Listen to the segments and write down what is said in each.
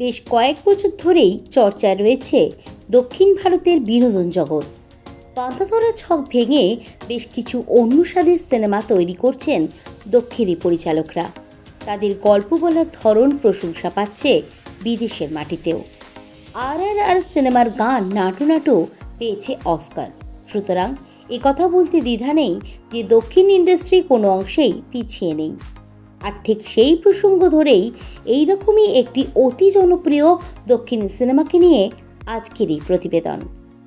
বেশ কয়েক বছর ধরেই চর্চায় রয়েছে দক্ষিণ ভারতের বিনোদন জগৎ। বাঁধাধরা ছক ভেঙে বেশ কিছু অন্য স্বাদের সিনেমা তৈরি করছেন দক্ষিণী পরিচালকরা। তাদের গল্প বলার ধরন প্রশংসা পাচ্ছে বিদেশের মাটিতেও। RRR সিনেমার গান নাটু নাটু পেয়েছে অস্কার। সুতরাং একথা বলতে দ্বিধা নেই যে দক্ষিণ ইন্ডাস্ট্রি কোনো অংশেই পিছিয়ে নেই। আর ঠিক সেই প্রসঙ্গ ধরেই এইরকমই একটি অতি জনপ্রিয় দক্ষিণী সিনেমাকে নিয়ে আজকের এই প্রতিবেদন।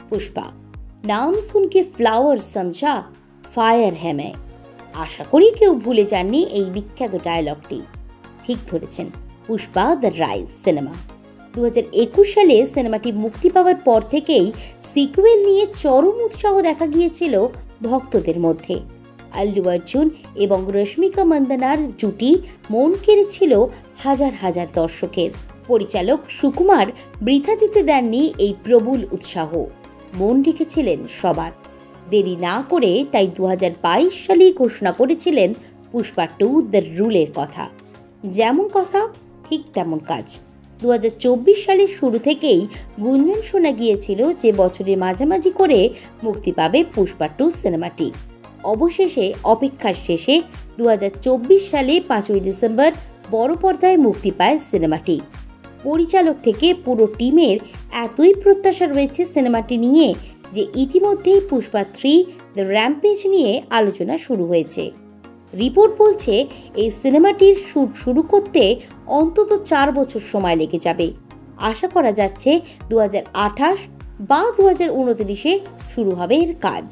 পুষ্পা, নাম শুনকে ফ্লাওয়ার সমঝা ফায়ার হ্যাঁ मैं। আশা করি কেউ ভুলে যাননি এই বিখ্যাত ডায়লগটি। ঠিক ধরেছেন, পুষ্পা দ্য রাইজ সিনেমা। 2021 সালে সিনেমাটি মুক্তি পাওয়ার পর থেকেই সিকুয়েল নিয়ে চরম উৎসাহ দেখা গিয়েছিল ভক্তদের মধ্যে। আল্লু অর্জুন এবং রশ্মিকা মন্দনার জুটি মন কেড়েছিল হাজার হাজার দর্শকের। পরিচালক সুকুমার বৃথা যেতে দেননি এই প্রবল উৎসাহ, মন রেখেছিলেন সবার। দেরি না করে তাই 2022 সালেই ঘোষণা করেছিলেন পুষ্পা 2 দ্য রুলের কথা। যেমন কথা ঠিক তেমন কাজ। 2024 সালের শুরু থেকেই গুঞ্জন শোনা গিয়েছিল যে বছরের মাঝামাঝি করে মুক্তি পাবে পুষ্পা 2 সিনেমাটি। অবশেষে অপেক্ষার শেষে 2024 সালে 5ই ডিসেম্বর বড় পর্দায় মুক্তি পায় সিনেমাটি। পরিচালক থেকে পুরো টিমের এতই প্রত্যাশা রয়েছে সিনেমাটি নিয়ে যে ইতিমধ্যেই পুষ্পা 3 দ্য র্যাম্পেজ নিয়ে আলোচনা শুরু হয়েছে। রিপোর্ট বলছে এই সিনেমাটির শুট শুরু করতে অন্তত 4 বছর সময় লেগে যাবে। আশা করা যাচ্ছে 2028 বা 2029-এ শুরু হবে এর কাজ।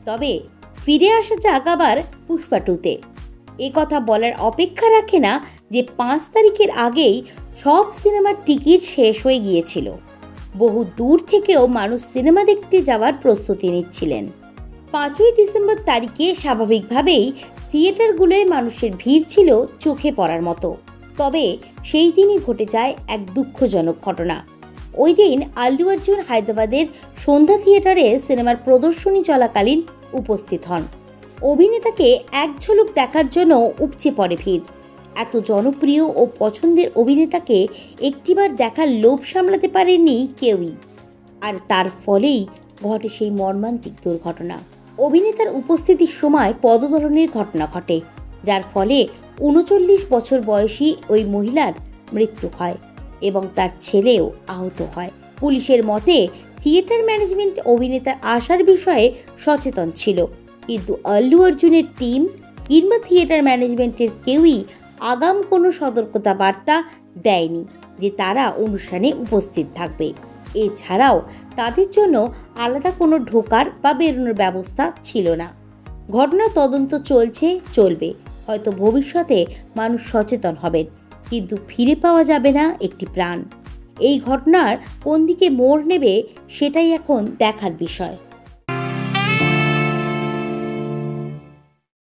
তবে ফিরে আসা যাক আবার পুষ্পা 2-তে। এ কথা বলার অপেক্ষা রাখে না যে 5 তারিখের আগেই সব সিনেমার টিকিট শেষ হয়ে গিয়েছিল। বহু দূর থেকেও মানুষ সিনেমা দেখতে যাওয়ার প্রস্তুতি নিচ্ছিলেন। 5ই ডিসেম্বর তারিখে স্বাভাবিকভাবেই থিয়েটারগুলোয় মানুষের ভিড় ছিল চোখে পড়ার মতো। তবে সেই দিনই ঘটে যায় এক দুঃখজনক ঘটনা। ওই দিন আল্লু অর্জুন হায়দ্রাবাদের সন্ধ্যা থিয়েটারে সিনেমার প্রদর্শনী চলাকালীন উপস্থিত হন। অভিনেতাকে এক ঝলক দেখার জন্য উপচে পড়ে ভিড়। এত জনপ্রিয় ও পছন্দের অভিনেতাকে একটিবার দেখার লোভ সামলাতে পারেননি কেউই। আর তার ফলেই ঘটে সেই মর্মান্তিক দুর্ঘটনা। অভিনেতার উপস্থিতির সময় পদদলনের ঘটনা ঘটে, যার ফলে 39 বছর বয়সী ওই মহিলার মৃত্যু হয় এবং তার ছেলেও আহত হয়। পুলিশের মতে থিয়েটার ম্যানেজমেন্ট অভিনেতার আসার বিষয়ে সচেতন ছিল, কিন্তু আল্লু অর্জুনের টিম কিংবা থিয়েটার ম্যানেজমেন্টের কেউই আগাম কোনো সতর্কতা বার্তা দেয়নি যে তারা অনুষ্ঠানে উপস্থিত থাকবে। এছাড়াও তাদের জন্য আলাদা কোনো ঢোকার বা বেরোনোর ব্যবস্থা ছিল না। ঘটনা তদন্ত চলবে। হয়তো ভবিষ্যতে মানুষ সচেতন হবেন, কিন্তু ফিরে পাওয়া যাবে না একটি প্রাণ। এই ঘটনার কোন দিকে মোড় নেবে সেটাই এখন দেখার বিষয়।